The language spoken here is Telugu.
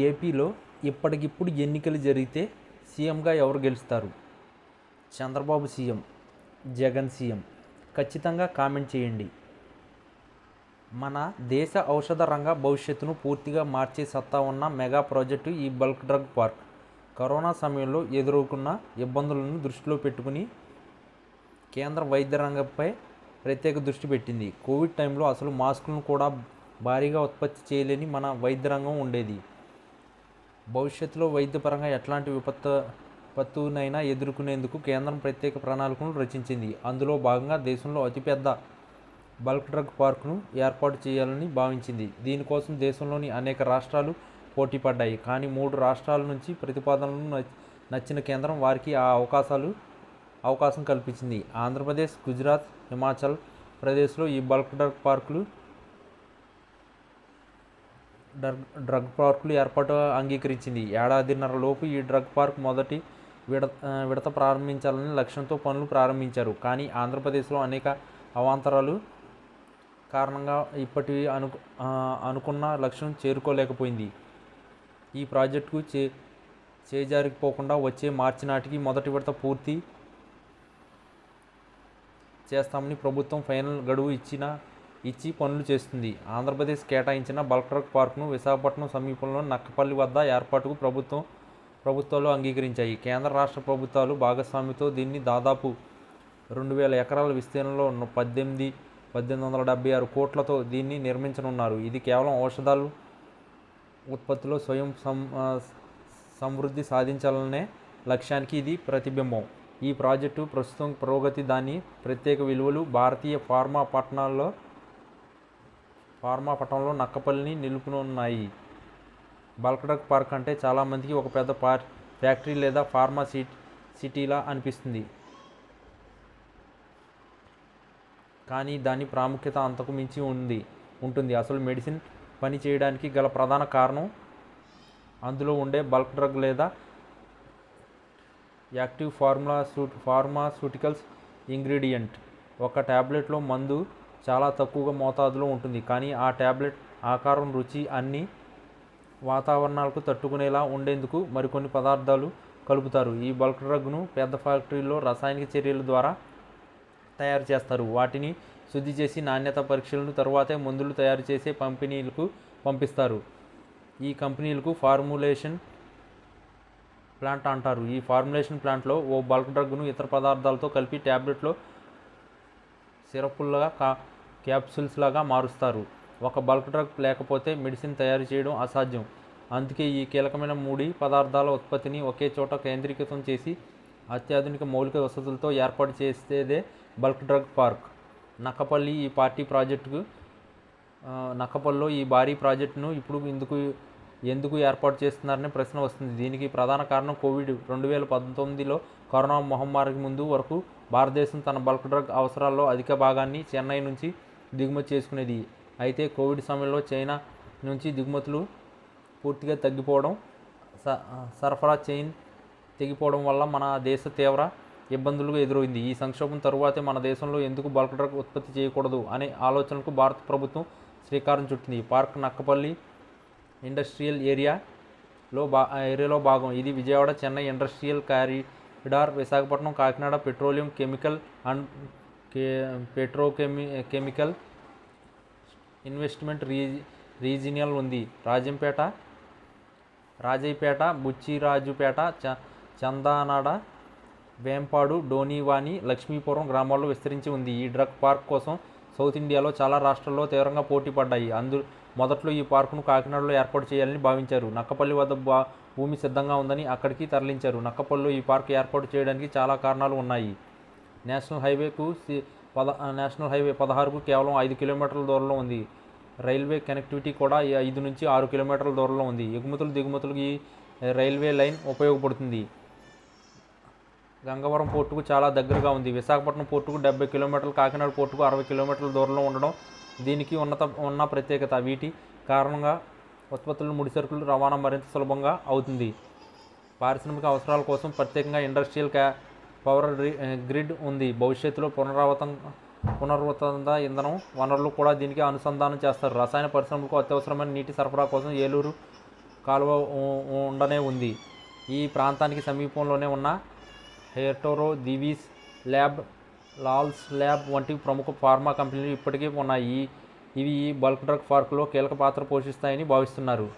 ఏపీలో ఇప్పటికిప్పుడు ఎన్నికలు జరిగితే సీఎంగా ఎవరు గెలుస్తారు? Chandrababu CM, Jagan CM? ఖచ్చితంగా కామెంట్ చేయండి. మన దేశ ఔషధ రంగ భవిష్యత్తును పూర్తిగా మార్చే సత్తా ఉన్న మెగా ప్రాజెక్టు ఈ బల్క్ డ్రగ్ పార్క్. కరోనా సమయంలో ఎదుర్కొన్న ఇబ్బందులను దృష్టిలో పెట్టుకుని కేంద్ర వైద్య రంగంపై ప్రత్యేక దృష్టి పెట్టింది. కోవిడ్ టైంలో అసలు మాస్కులను కూడా భారీగా ఉత్పత్తి చేయలేని మన వైద్య రంగం ఉండేది. భవిష్యత్తులో వైద్యపరంగా ఎట్లాంటి విపత్తునైనా ఎదుర్కొనేందుకు కేంద్రం ప్రత్యేక ప్రణాళికను రచించింది. అందులో భాగంగా దేశంలో అతిపెద్ద బల్క్ డ్రగ్ పార్కును ఏర్పాటు చేయాలని భావించింది. దీనికోసం దేశంలోని అనేక రాష్ట్రాలు పోటీ పడ్డాయి. కానీ 3 రాష్ట్రాల నుంచి ప్రతిపాదనలు నచ్చిన కేంద్రం వారికి ఆ అవకాశం కల్పించింది. ఆంధ్రప్రదేశ్, గుజరాత్, హిమాచల్ ప్రదేశ్లో ఈ బల్క్ డ్రగ్ పార్కులు ఏర్పాటు అంగీకరించింది. ఏడాదిన్నర లోపు ఈ డ్రగ్ పార్క్ మొదటి విడత ప్రారంభించాలని లక్ష్యంతో పనులు ప్రారంభించారు. కానీ ఆంధ్రప్రదేశ్లో అనేక అవాంతరాలు కారణంగా ఇప్పటి అనుకున్న లక్ష్యం చేరుకోలేకపోయింది. ఈ ప్రాజెక్టుకు చేజారిపోకుండా వచ్చే మార్చి నాటికి మొదటి విడత పూర్తి చేస్తామని ప్రభుత్వం ఫైనల్ గడువు ఇచ్చి పనులు చేస్తుంది. ఆంధ్రప్రదేశ్ కేటాయించిన బల్క్ డ్రగ్ పార్కును విశాఖపట్నం సమీపంలో నక్కపల్లి వద్ద ఏర్పాటుకు ప్రభుత్వాలు అంగీకరించాయి. కేంద్ర రాష్ట్ర ప్రభుత్వాలు భాగస్వామ్యంతో దీన్ని దాదాపు 2000 ఎకరాల విస్తీర్ణంలో 1876 కోట్లతో దీన్ని నిర్మించనున్నారు. ఇది కేవలం ఔషధాలు ఉత్పత్తిలో స్వయం సమృద్ధి సాధించాలనే లక్ష్యానికి ఇది ప్రతిబింబం. ఈ ప్రాజెక్టు ప్రస్తుతం పురోగతి దాని ప్రత్యేక విలువలు భారతీయ ఫార్మా పట్టణంలో నక్కపల్లిని నిలుపునున్నాయి. బల్క్ డ్రగ్ పార్క్ అంటే చాలామందికి ఒక పెద్ద ఫ్యాక్టరీ లేదా ఫార్మా సిటీలా అనిపిస్తుంది. కానీ దాని ప్రాముఖ్యత అంతకు మించి ఉంటుంది. అసలు మెడిసిన్ పని చేయడానికి గల ప్రధాన కారణం అందులో ఉండే బల్క్ డ్రగ్ లేదా యాక్టివ్ ఫార్మాస్యూటికల్స్ ఇంగ్రీడియంట్. ఒక ట్యాబ్లెట్లో మందు చాలా తక్కువగా మోతాదులో ఉంటుంది. కానీ ఆ ట్యాబ్లెట్ ఆకారం, రుచి అన్ని వాతావరణాలకు తట్టుకునేలా ఉండేందుకు మరికొన్ని పదార్థాలు కలుపుతారు. ఈ బల్క్ డ్రగ్ను పెద్ద ఫ్యాక్టరీల్లో రసాయనిక చర్యల ద్వారా తయారు చేస్తారు. వాటిని శుద్ధి చేసి నాణ్యత పరీక్షలను తరువాతే మందులు తయారు చేసే కంపెనీలకు పంపిస్తారు. ఈ కంపెనీలకు ఫార్ములేషన్ ప్లాంట్ అంటారు. ఈ ఫార్ములేషన్ ప్లాంట్లో ఓ బల్క్ డ్రగ్ను ఇతర పదార్థాలతో కలిపి ట్యాబ్లెట్లో సిరపుల్లాగా క్యాప్సూల్స్ లాగా మారుస్తారు. ఒక బల్క్ డ్రగ్ లేకపోతే మెడిసిన్ తయారు చేయడం అసాధ్యం. అందుకే ఈ కీలకమైన ముడి పదార్థాల ఉత్పత్తిని ఒకే చోట కేంద్రీకృతం చేసి అత్యాధునిక మౌలిక వసతులతో ఏర్పాటు చేసేదే బల్క్ డ్రగ్ పార్క్. నక్కపల్లిలో ఈ భారీ ప్రాజెక్టును ఇప్పుడు ఎందుకు ఏర్పాటు చేస్తున్నారనే ప్రశ్న వస్తుంది. దీనికి ప్రధాన కారణం కోవిడ్. 2019లో కరోనా మహమ్మారికి ముందు వరకు భారతదేశం తన బల్క్ డ్రగ్ అవసరాల్లో అధిక భాగాన్ని చెన్నై నుంచి దిగుమతి చేసుకునేది. అయితే కోవిడ్ సమయంలో చైనా నుంచి దిగుమతులు పూర్తిగా తగ్గిపోవడం, సరఫరా చైన్ తెగిపోవడం వల్ల మన దేశ తీవ్ర ఇబ్బందులకు ఎదురైంది. ఈ సంక్షోభం తరువాతే మన దేశంలో ఎందుకు బల్క్ డ్రగ్ ఉత్పత్తి చేయకూడదు అనే ఆలోచనలకు భారత ప్రభుత్వం శ్రీకారం చుట్టింది. పార్క్ నక్కపల్లి ఇండస్ట్రియల్ ఏరియాలో భాగం. ఇది Vijayawada, Chennai industrial corridor, Visakhapatnam, Kakinada petroleum, chemical and petrochemical investment regional ఉంది. రాజయ్యపేట, బుచ్చిరాజుపేట, చందానాడ, వేంపాడు, డోనివాని, లక్ష్మీపురం గ్రామాల్లో విస్తరించి ఉంది. ఈ డ్రగ్ పార్క్ కోసం సౌత్ ఇండియాలో చాలా రాష్ట్రాల్లో తీవ్రంగా పోటీ పడ్డాయి. మొదట్లో ఈ పార్కును కాకినాడలో ఏర్పాటు చేయాలని భావించారు. నక్కపల్లి వద్ద భూమి సిద్ధంగా ఉందని అక్కడికి తరలించారు. నక్కపల్లిలో ఈ పార్క్ ఏర్పాటు చేయడానికి చాలా కారణాలు ఉన్నాయి. నేషనల్ హైవే 16కు కేవలం 5 కిలోమీటర్ల దూరంలో ఉంది. రైల్వే కనెక్టివిటీ కూడా 5 నుంచి 6 కిలోమీటర్ల దూరంలో ఉంది. దిగుమతులకు ఈ రైల్వే లైన్ ఉపయోగపడుతుంది. గంగవరం పోర్టుకు చాలా దగ్గరగా ఉంది. విశాఖపట్నం పోర్టుకు 70 కిలోమీటర్లు, కాకినాడ పోర్టుకు 60 కిలోమీటర్ల దూరంలో ఉండడం దీనికి ఉన్న ప్రత్యేకత. వీటి కారణంగా ఉత్పత్తులు, ముడిసరుకులు రవాణా మరింత సులభంగా అవుతుంది. పారిశ్రామిక అవసరాల కోసం ప్రత్యేకంగా ఇండస్ట్రియల్ పవర్ గ్రిడ్ ఉంది. భవిష్యత్తులో పునరావృత ఇంధనం వనరులు కూడా దీనికి అనుసంధానం చేస్తారు. రసాయన పరిశ్రమలకు అత్యవసరమైన నీటి సరఫరా కోసం ఏలూరు కాలువ ఉండనే ఉంది. ఈ ప్రాంతానికి సమీపంలోనే ఉన్న హెర్టోరో దివీస్ ల్యాబ్, లాల్స్ ల్యాబ్ వంటి ప్రముఖ ఫార్మా కంపెనీలు ఇప్పటికే ఉన్నాయి. ఇవి ఈ బల్క్ డ్రగ్ పార్కులో కీలక పాత్ర పోషిస్తాయని భావిస్తున్నారు.